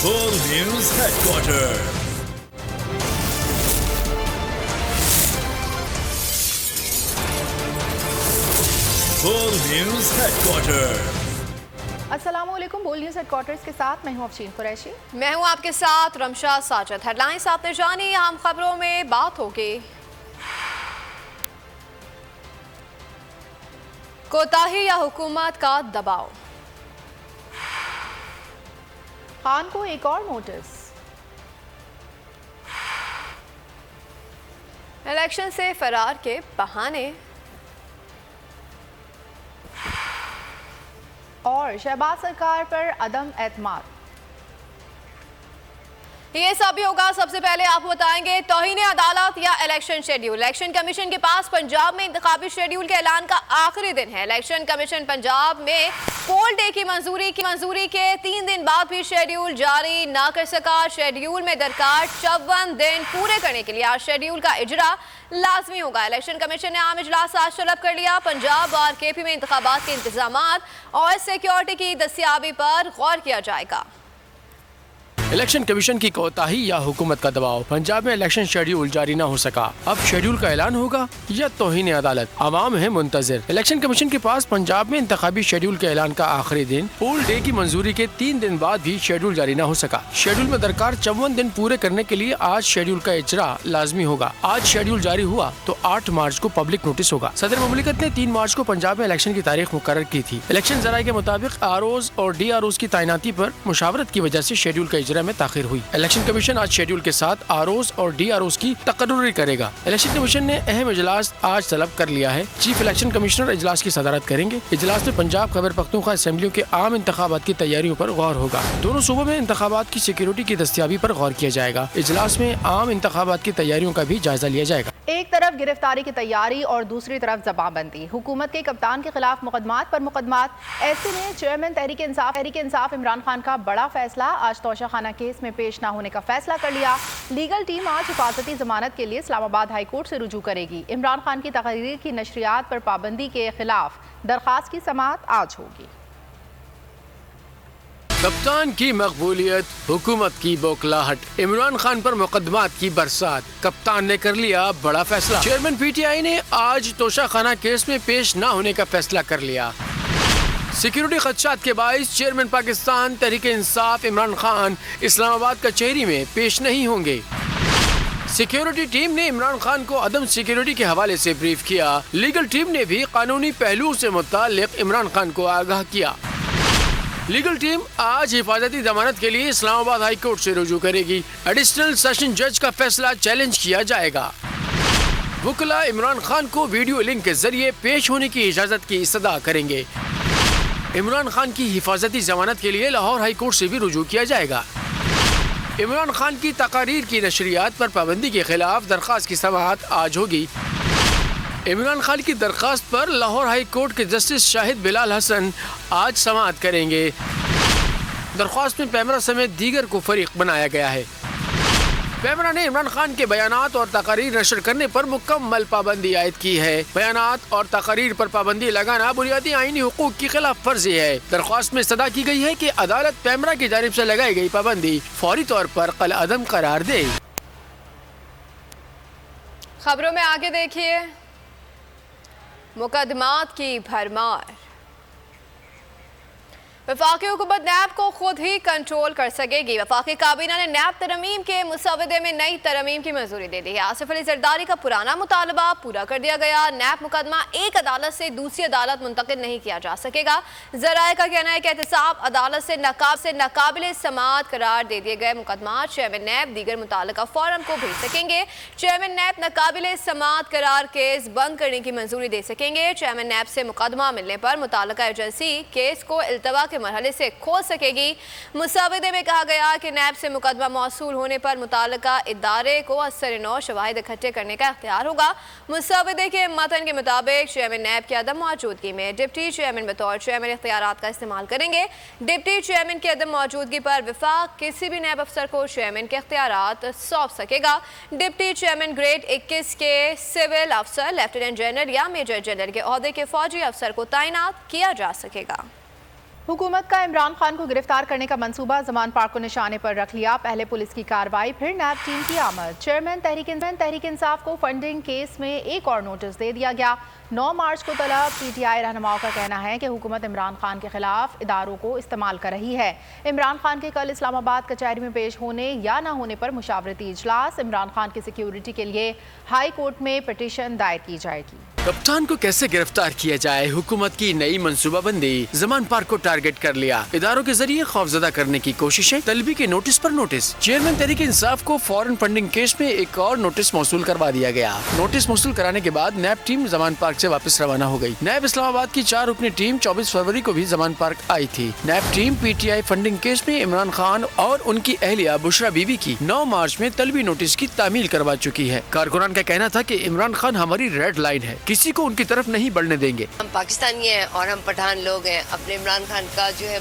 Full News Headquarters. Full News Headquarters. السلام علیکم. بول نیوز ہیڈ کوارٹرز کے ساتھ میں ہوں افشین قریشی. میں ہوں آپ کے ساتھ رمشا ساجد. ہیڈ لائنز آپ نے جانی. اہم خبروں میں بات ہوگی کوتاہی یا حکومت کا دباؤ. خان کو ایک اور نوٹس. الیکشن سے فرار کے بہانے. اور شہباز سرکار پر عدم اعتماد. یہ سب بھی ہوگا. سب سے پہلے آپ بتائیں گے توہین عدالت یا الیکشن شیڈیول. الیکشن کمیشن کے پاس پنجاب میں انتخابی شیڈیول کے اعلان کا آخری دن ہے. الیکشن کمیشن پنجاب میں پول ڈے کی منظوری کے 3 دن بعد بھی شیڈیول جاری نہ کر سکا. شیڈیول میں درکار 54 دن پورے کرنے کے لیے آج شیڈیول کا اجرا لازمی ہوگا. الیکشن کمیشن نے عام اجلاس آج طلب کر لیا. پنجاب اور کے پی میں انتخابات کے انتظامات اور سیکیورٹی کی دستیابی پر غور کیا جائے گا. الیکشن کمیشن کی کوتاہی یا حکومت کا دباؤ. پنجاب میں الیکشن شیڈیول جاری نہ ہو سکا. اب شیڈیول کا اعلان ہوگا یا توہین عدالت. عوام ہے منتظر. الیکشن کمیشن کے پاس پنجاب میں انتخابی شیڈیول کے اعلان کا آخری دن پول ڈے کی منظوری کے 3 دن بعد بھی شیڈیول جاری نہ ہو سکا. شیڈیول میں درکار 54 دن پورے کرنے کے لیے آج شیڈیول کا اجرا لازمی ہوگا. آج شیڈیول جاری ہوا تو 8 مارچ کو پبلک نوٹس ہوگا. صدر مملکت نے 3 مارچ کو پنجاب میں الیکشن کی تاریخ مقرر کی تھی. الیکشن ذرائع کے مطابق آروز اور ڈی آروز کی تعیناتی پر مشاورت کی وجہ سے شیڈیول کا اجرا میں تاخیر ہوئی. الیکشن کمیشن آج شیڈیول کے ساتھ آروز اور ڈی آروز کی تقرری کرے گا. الیکشن کمیشن نے اہم اجلاس آج طلب کر لیا ہے. چیف الیکشن کمشنر اجلاس کی صدارت کریں گے. اجلاس میں پنجاب خیبر پختونخوا اسمبلیوں کے عام انتخابات کی تیاریوں پر غور ہوگا. دونوں صوبوں میں انتخابات کی سیکیورٹی کی دستیابی پر غور کیا جائے گا. اجلاس میں عام انتخابات کی تیاریوں کا بھی جائزہ لیا جائے گا. ایک طرف گرفتاری کی تیاری اور دوسری طرف زبان بندی. حکومت کے کپتان کے خلاف مقدمات پر مقدمات. ایسے میں چیئرمین تحریک انصاف عمران خان کا بڑا فیصلہ. آج توشہ خانہ کیس میں پیش نہ ہونے کا فیصلہ کر لیا. لیگل ٹیم آج حفاظتی ضمانت کے لیے اسلام آباد ہائی کورٹ سے رجوع کرے گی. عمران خان کی تقریر کی نشریات پر پابندی کے خلاف درخواست کی سماعت آج ہوگی. کپتان کی مقبولیت حکومت کی بوکھلاہٹ. عمران خان پر مقدمات کی برسات. کپتان نے کر لیا بڑا فیصلہ. چیئرمین پی ٹی آئی نے آج توشہ خانہ کیس میں پیش نہ ہونے کا فیصلہ کر لیا. سیکیورٹی خدشات کے باعث چیئرمین پاکستان تحریک انصاف عمران خان اسلام آباد کچہری میں پیش نہیں ہوں گے. سیکیورٹی ٹیم نے عمران خان کو عدم سیکیورٹی کے حوالے سے بریف کیا. لیگل ٹیم نے بھی قانونی پہلو سے متعلق عمران خان کو آگاہ کیا. لیگل ٹیم آج حفاظتی ضمانت کے لیے اسلام آباد ہائی کورٹ سے رجوع کرے گی. ایڈیشنل سیشن جج کا فیصلہ چیلنج کیا جائے گا. وکلا عمران خان کو ویڈیو لنک کے ذریعے پیش ہونے کی اجازت کی استدعا کریں گے. عمران خان کی حفاظتی ضمانت کے لیے لاہور ہائی کورٹ سے بھی رجوع کیا جائے گا. عمران خان کی تقاریر کی نشریات پر پابندی کے خلاف درخواست کی سماعت آج ہوگی. عمران خان کی درخواست پر لاہور ہائی کورٹ کے جسٹس شاہد بلال حسن آج سماعت کریں گے. درخواست میں پیمرا سمیت دیگر کو فریق بنایا گیا ہے. پیمرا نے عمران خان کے بیانات اور تقاریر نشر کرنے پر مکمل پابندی عائد کی ہے. بیانات اور تقاریر پر پابندی لگانا بنیادی آئینی حقوق کی خلاف ورزی ہے. درخواست میں استدعا کی گئی ہے کہ عدالت پیمرا کی جانب سے لگائی گئی پابندی فوری طور پر قلعدم قرار دے. خبروں میں آگے دیکھیے مقدمات کی بھرمار. وفاقی حکومت نیب کو خود ہی کنٹرول کر سکے گی. وفاقی کابینہ نے نیب ترمیم کے مسودے میں نئی ترمیم کی منظوری دے دی ہے. آصف علی زرداری کا پرانا مطالبہ پورا کر دیا گیا. نیب مقدمہ ایک عدالت سے دوسری عدالت منتقل نہیں کیا جا سکے گا. ذرائع کا کہنا ہے کہ احتساب عدالت سے ناقابل سماعت قرار دے دیے گئے مقدمات چیئرمین نیب دیگر متعلقہ فورم کو بھیج سکیں گے. چیئرمین نیب ناقابل سماعت قرار کیس بند کرنے کی منظوری دے سکیں گے. چیئرمین نیب سے مقدمہ ملنے پر متعلقہ ایجنسی کیس کو التوا کے مرحلے سے کھول سکے گی. مسودے میں کہا گیا کہ نیب سے مقدمہ موصول ہونے پر متعلقہ ادارے کو اثر نو شواہد اکٹھے کرنے کا اختیار ہوگا. مسودے کے متن کے مطابق چیئرمین نیب کی عدم موجودگی میں ڈپٹی چیئرمین بطور چیئرمین اختیارات کا استعمال کریں گے. ڈپٹی چیئرمین کی عدم موجودگی پر وفاق کسی بھی نیب افسر کو چیئرمین کے اختیارات سونپ سکے گا. ڈپٹی چیئرمین گریڈ 21 کے سول افسر لیفٹیننٹ جنرل یا میجر جنرل کے عہدے کے فوجی افسر کو تعینات کیا جا سکے گا. हुकूमत का इमरान खान को गिरफ्तार करने का मंसूबा जमान पार्क को निशाने पर रख लिया। पहले पुलिस की कार्रवाई, फिर नैब टीम की आमद। चेयरमैन तहरीक इंसाफ को फंडिंग केस में एक और नोटिस दे दिया गया। 9 मार्च को तलब पीटीआई रहनुमाओं का कहना है कि हुकूमत इमरान खान के खिलाफ इदारों को इस्तेमाल कर रही है। इमरान खान के कल इस्लामाबाद कचहरी में पेश होने या न होने पर मुशावरती इजलास। इमरान खान की सिक्योरिटी के लिए हाई कोर्ट में पिटीशन दायर की जाएगी। कप्तान को कैसे गिरफ्तार किया जाए, हुकूमत की नई मंसूबाबंदी। जमान पार्क को टारगेट कर लिया, इदारों के जरिए खौफजदा करने की कोशिशें। तलबी के नोटिस पर नोटिस। चेयरमैन तहरीक इंसाफ को फॉरेन फंडिंग केस में एक और नोटिस मौसूल करवा दिया गया। नोटिस मौसूल कराने के बाद नैब टीम जमान पार्क से वापस रवाना हो गई। नैब इस्लामाबाद की 4 रुकनी टीम 24 फरवरी को भी जमान पार्क आई थी। नैब टीम पीटीआई फंडिंग केस में इमरान खान और उनकी अहलिया बुशरा बीबी की 9 मार्च में तलबी नोटिस की तामील करवा चुकी है। कारकुनान का कहना था कि इमरान खान हमारी रेड लाइन है, किसी को उनकी तरफ नहीं बढ़ने देंगे। हम पाकिस्तानी हैं और हम पठान लोग हैं। अपने इमरान खान का जो है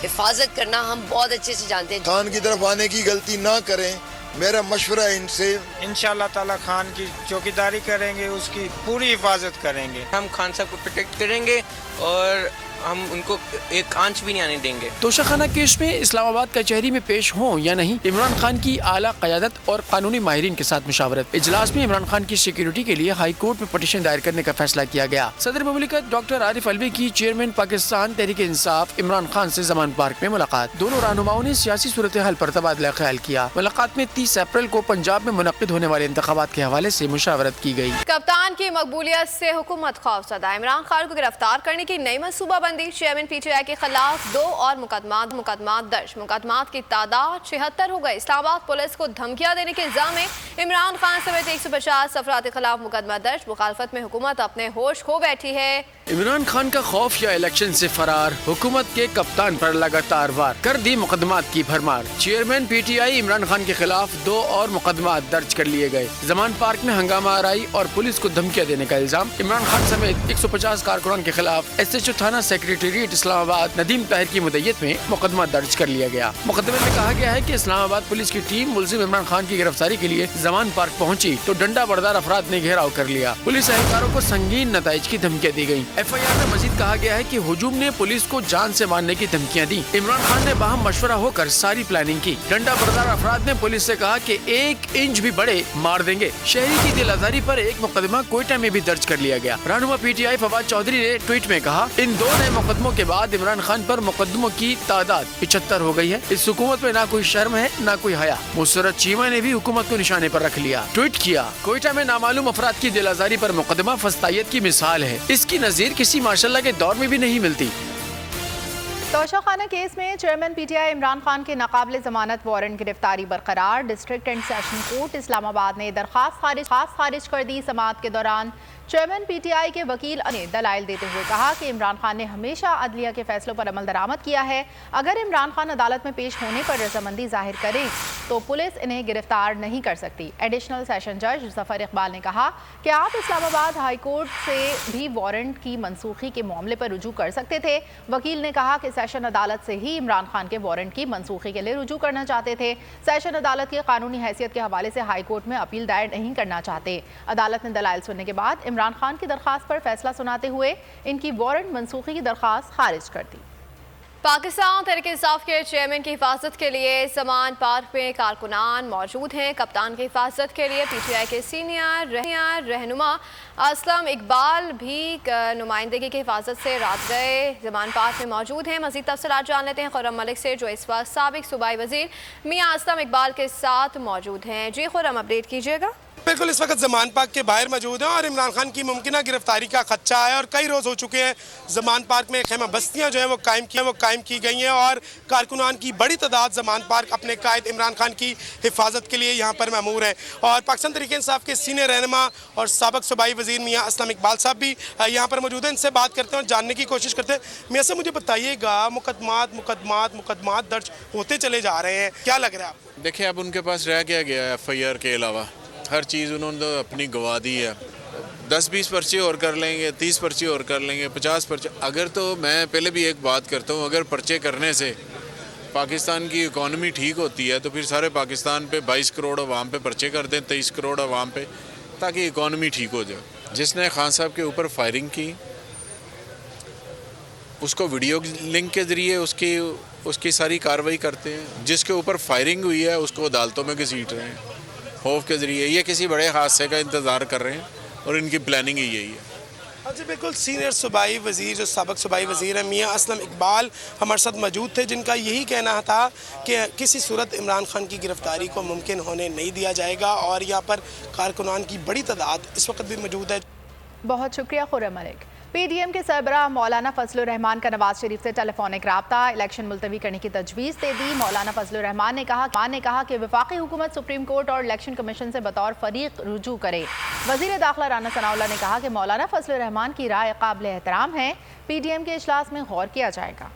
हिफाजत करना हम बहुत अच्छे से जानते हैं। खान की तरफ आने की गलती ना करें, मेरा मशवरा है इनसे। इंशाअल्लाह ताला खान की चौकीदारी करेंगे, उसकी पूरी हिफाजत करेंगे। हम खान साहब को प्रोटेक्ट करेंगे और हम उनको एक आंच भी नहीं आने देंगे। तोशाखाना केस में इस्लामाबाद कचहरी में पेश हों या नहीं, इमरान खान की आला क़यादत और कानूनी माहिरीन के साथ मुशावरत। इजलास में इमरान खान की सिक्योरिटी के लिए हाई कोर्ट में पिटीशन दायर करने का फैसला किया गया। सदर मुमलिकत डॉक्टर आरिफ अलवी की चेयरमैन पाकिस्तान तहरीक इंसाफ इमरान खान से जमान पार्क में मुलाकात। दोनों रहनुमाओं ने सियासी सूरत हाल पर तबादला ख्याल किया। मुलाकात में 30 अप्रैल को पंजाब में मुनक्किद होने वाले इंतखाबात के हवाले से मुशावरत की गई। कप्तान की मकबूलियत से हुकूमत खौफजदा। इमरान खान को गिरफ्तार करने की नई मनसूबाबंदी। चेयरमैन पीटीआई के खिलाफ 2 और मुकदमात दर्ज। मुकदमात की तादाद 76 हो गई। इस्लामाबाद पुलिस को धमकियां देने के इल्जाम में इमरान खान समेत 150 अफराद के खिलाफ मुकदमा दर्ज। मुखालफत में हुकूमत अपने होश खो बैठी है। इमरान खान का खौफ या इलेक्शन से फरार, हुकूमत के कप्तान पर लगातार वार, कर दी मुकदमात की भरमार। चेयरमैन पीटीआई इमरान खान के खिलाफ 2 और मुकदमात दर्ज कर लिए गए। जमान पार्क में हंगामा आराई और पुलिस को धमकियां देने का इल्जाम। इमरान खान समेत 150 कारकुनान के खिलाफ SHO थाना सेक्रेटेरिएट इस्लामाबाद नदीम ताहिर की मुद्दत में मुकदमा दर्ज कर लिया गया। मुकदमे में कहा गया है कि इस्लामाबाद पुलिस की टीम मुलजिम इमरान खान की गिरफ्तारी के लिए जमान पार्क पहुंची तो डंडा बरदार अफराद ने घेराव कर लिया। पुलिस एहलकारों को संगीन नताइज की धमकियां दी गयी। FIR में मजीद कहा गया है कि हुजूम ने पुलिस को जान से मारने की धमकियां दी। इमरान खान ने बाहम मशवरा होकर सारी प्लानिंग की। डंडा बरदार अफराद ने पुलिस से कहा कि 1 इंच भी बढ़े मार देंगे। शहरी की दिल आजारी पर एक मुकदमा कोयटा में भी दर्ज कर लिया गया। रहनुमा पीटीआई फवाद चौधरी ने ट्वीट में कहा, इन 2 नए मुकदमों के बाद इमरान खान पर मुकदमों की तादाद 75 हो गई है। इस हुकूमत में ना कोई शर्म है ना कोई हया। मुसरत चीमा ने भी हुकूमत को निशाने पर रख लिया। ट्वीट किया, कोयटा में नामालूम अफराद की दिल आजारी पर मुकदमा फस्तायत की मिसाल है। इसकी नजीर किसी माशाल्लाह के दौर में भी नहीं मिलती। तोशाखाना केस में चेयरमैन पीटीआई इमरान खान के नाकाबिले जमानत वारंट गिरफ्तारी बरकरार। District and session court Islamabad ने दरखास्त खारिज कर दी। समाअत के दौरान चेयरमैन पीटीआई के वकील ने दलाइल देते हुए कहा कि इमरान खान ने हमेशा अदलिया के फैसलों पर अमल दरामद किया है। अगर इमरान खान अदालत में पेश होने पर रजामंदी जाहिर करें तो पुलिस इन्हें गिरफ्तार नहीं कर सकती। एडिशनल सेशन जज जफर इकबाल ने कहा कि आप इस्लामाबाद हाई कोर्ट से भी वारंट की मनसूखी के मामले पर रुजू कर सकते थे। वकील ने कहा कि सेशन अदालत से ही इमरान खान के वारंट की मनसूखी के लिए रुजू करना चाहते थे। सेशन अदालत की कानूनी हैसियत के हवाले से हाई कोर्ट में अपील दायर नहीं करना चाहते। अदालत ने दलाइल सुनने के बाद इमरान खान की दरखास्त पर फैसला सुनाते हुए इनकी वारंट मनसूखी की दरखास्त खारिज कर दी। पाकिस्तान तहरीक इंसाफ के चेयरमैन की हिफाजत के लिए जमान पार्क में कारकुनान मौजूद हैं। कप्तान की हिफाजत के लिए पीटीआई के सीनियर रहनुमा असलम इकबाल भी नुमाइंदगी की हिफाजत से रात गए जमान पार्क में मौजूद हैं। मज़ीद तफसीलात जान लेते हैं खुर्रम मलिक से, जो इस वक्त साबिक सूबाई वजीर मियां असलम इकबाल के साथ मौजूद हैं। जी खुर्रम, अपडेट कीजिएगा। बिल्कुल, इस वक्त जमान पार्क के बाहर मौजूद हैं और इमरान खान की मुमकिन गिरफ्तारी का खदशा है और कई रोज़ हो चुके हैं। जमान पार्क में खेमा बस्तियाँ जो है वो कायम की गई हैं और कारकुनान की बड़ी तादाद जमान पार्क अपने कायद इमरान खान की हिफाजत के लिए यहाँ पर ममूर है। और पाकिस्तान तहरीक इंसाफ के सीनियर रहनुमा और साबिक सूबाई वजीर मियां असलम इकबाल साहब भी यहाँ पर मौजूद हैं। इनसे बात करते हैं और जानने की कोशिश करते हैं। मियां साहब, मुझे बताइएगा, मुकदमात दर्ज होते चले जा रहे हैं, क्या लग रहा है आपको? देखिए, अब उनके पास रह क्या गया है FIR के अलावा? हर चीज़ उन्होंने तो अपनी गवा दी है। 10-20 पर्चे और कर लेंगे, 30 पर्चे और कर लेंगे, 50 पर्चे। अगर तो मैं पहले भी एक बात करता हूँ, अगर पर्चे करने से पाकिस्तान की इकॉनमी ठीक होती है तो फिर सारे पाकिस्तान पे 22 करोड़ अवाम पे पर्चे कर दें, 23 करोड़ अवाम पे, ताकि इकॉनमी ठीक हो जाए। जिसने खान साहब के ऊपर फायरिंग की उसको वीडियो लिंक के ज़रिए उसकी सारी कार्रवाई करते हैं। जिसके ऊपर फायरिंग हुई है उसको अदालतों में घसीट रहे हैं खौफ के ज़रिए। ये किसी बड़े हादसे का इंतज़ार कर रहे हैं और इनकी प्लानिंग ही यही है। जी बिल्कुल, सीनियर सूबाई वज़ीर, जो सबक सूबाई वज़ीर हैं मियाँ असलम इकबाल हमारे साथ मौजूद थे, जिनका यही कहना था कि किसी सूरत इमरान खान की गिरफ़्तारी को मुमकिन होने नहीं दिया जाएगा और यहाँ पर कारकुनान की बड़ी तादाद इस वक्त भी मौजूद है। बहुत शुक्रिया खुर्रम मलिक। PDM के सरबराह मौलाना फजलुर रहमान का नवाज शरीफ से टेलीफोनिक राब्ता, इलेक्शन मुलतवी करने की तजवीज़ दे दी। मौलाना फजलुर रहमान ने कहा कि वफाकी हुकूमत सुप्रीम कोर्ट और इलेक्शन कमीशन से बतौर फरीक रुजू करे। वज़ीर दाखिला राना सनाउल्लाह ने कहा कि मौलाना फजलुर रहमान की राय काबिल एहतराम है, PDM के इजलास में गौर किया जाएगा।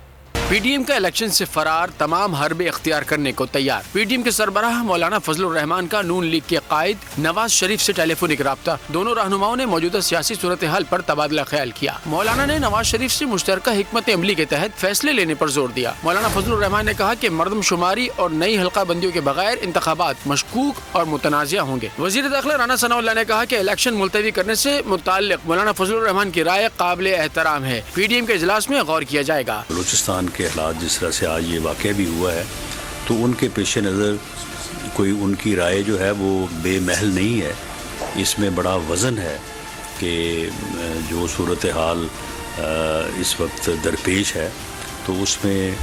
PDM का इलेक्शन से फरार तमाम हरबे इख्तियार करने को तैयार। PDM के सरबराह मौलाना फजलुर रहमान का नून लीग के कायद नवाज शरीफ से टेलीफोनिक राब्ता। दोनों रहनुमाओं ने मौजूदा सियासी सूरत हाल पर तबादला ख्याल किया। मौलाना ने नवाज शरीफ से मुश्तरका हिकमत अमली के तहत फैसले लेने पर जोर दिया। मौलाना फजलुर रहमान ने कहा कि मर्दमशुमारी और नई हल्का बंदियों के बगैर इंतखाबात मशकूक और मुतनाज़िया होंगे। वज़ीर दाखिला राना सनाउल्लाह ने कहा कि इलेक्शन मुलतवी करने से मुताल्लिक़ मौलाना फजलुर रहमान की राय काबिल एहतराम है, PDM के इजलास में गौर किया जाएगा। बलूचिस्तान के हालात जिस तरह से आज ये वाक़या भी हुआ है, तो उनके पेश नज़र कोई उनकी राय जो है वो बेमहल नहीं है। इसमें बड़ा वज़न है कि जो सूरत हाल इस वक्त दरपेश है तो उसमें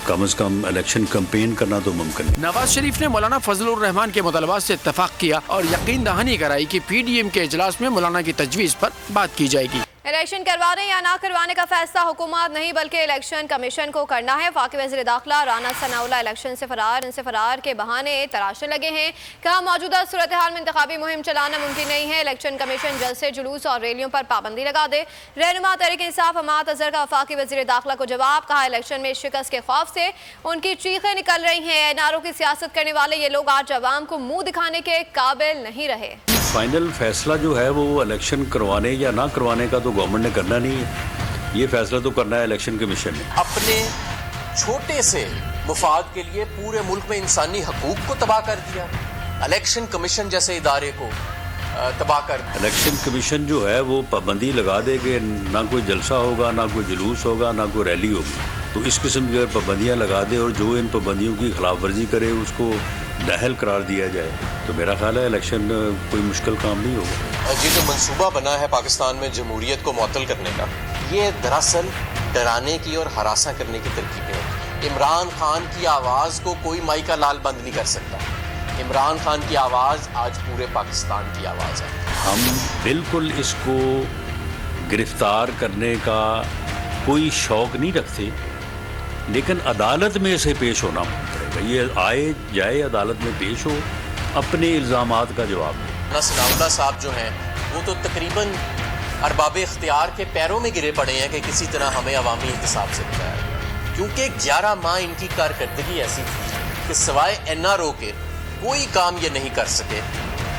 कम अज़ कम इलेक्शन कैंपेन करना तो मुमकिन है। नवाज शरीफ ने मौलाना फजलुर रहमान के मुतालबात से इत्तफाक किया और यकीन दहानी कराई कि PDM के इजलास में मौलाना की तजवीज़ पर बात की जाएगी। इलेक्शन करवाने या ना करवाने का फैसला हुकूमत नहीं बल्कि इलेक्शन कमीशन को करना है। वफाकी वज़ीर दाखिला राना सनाउल्लाह इलेक्शन से फरार के बहाने तराशने लगे हैं। कहा मौजूदा सूरत हाल में इंतखाबी मुहिम चलाना मुमकिन नहीं है, इलेक्शन कमीशन जल्द से जुलूस और रैलियों पर पाबंदी लगा दे। रहनुमा तहरीक इंसाफ हमाद अजहर का वफाकी वज़ीर दाखिला को जवाब। कहा इलेक्शन में शिकस्त के खौफ से उनकी चीखें निकल रही हैं। NRO की सियासत करने वाले ये लोग आज अवाम को मुँह दिखाने के काबिल नहीं रहे। फाइनल फैसला जो है वो इलेक्शन करवाने या ना करवाने का तो गवर्नमेंट ने करना नहीं है, ये फैसला तो करना है इलेक्शन कमीशन ने। अपने छोटे से मुफाद के लिए पूरे मुल्क में इंसानी हकूक को तबाह कर दिया, इलेक्शन कमीशन जैसे इदारे को तबाह कर दिया। इलेक्शन कमीशन जो है वो पाबंदी लगा दे कि ना कोई जलसा होगा, ना कोई जुलूस होगा, ना कोई रैली होगी। तो इस किस्म की पाबंदियाँ लगा दे और जो इन पाबंदियों की खिलाफ वर्जी करे उसको नाअहल करार दिया जाए, तो मेरा ख्याल है इलेक्शन कोई मुश्किल काम नहीं होगा। ये जो मंसूबा बना है पाकिस्तान में जमहूरियत को मुअत्तल करने का, ये दरअसल डराने की और हरासा करने की तरकीबें हैं। इमरान खान की आवाज़ को कोई माई का लाल बंद नहीं कर सकता। इमरान खान की आवाज़ आज पूरे पाकिस्तान की आवाज़ है। हम बिल्कुल इसको गिरफ्तार करने का कोई शौक़ नहीं रखते, लेकिन अदालत में इसे पेश होना पड़ेगा। ये आए जाए अदालत में पेश हो, अपने इल्ज़ामात का जवाब दे। सनाउल्लाह साहब जो हैं वो तो तकरीबन अरबाब इख्तियार के पैरों में गिरे पड़े हैं कि किसी तरह हमें अवामी एहतसाब से बचाया जाए, क्योंकि 11 माह इनकी कारकर्दगी ऐसी थी कि सिवाय NRO के कोई काम ये नहीं कर सके,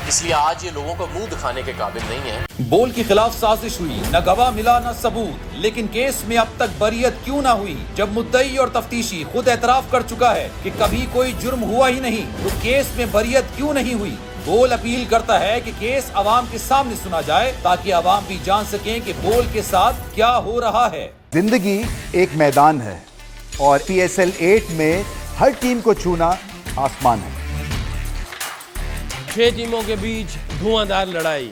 इसलिए आज ये लोगों को मुंह दिखाने के काबिल नहीं है। बोल की खिलाफ साजिश हुई, न गवाह मिला न सबूत, लेकिन केस में अब तक बरियत क्यों ना हुई? जब मुद्दई और तफ्तीशी खुद एतराफ कर चुका है कि कभी कोई जुर्म हुआ ही नहीं, तो केस में बरियत क्यों नहीं हुई? बोल अपील करता है कि केस अवाम के सामने सुना जाए ताकि अवाम भी जान सकें कि बोल के साथ क्या हो रहा है। जिंदगी एक मैदान है और PSL 8 में हर टीम को छूना आसमान है। 6 टीमों के बीच धुआंधार लड़ाई।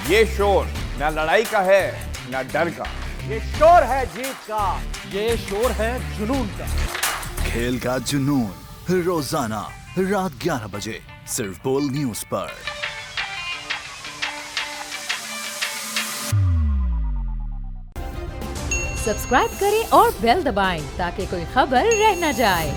ये शोर न लड़ाई का है न डर का, ये शोर है जीत का, ये शोर है जुनून का। खेल का जुनून रोजाना रात 11 बजे सिर्फ बोल न्यूज पर। सब्सक्राइब करें और बेल दबाएं ताकि कोई खबर रह न जाए।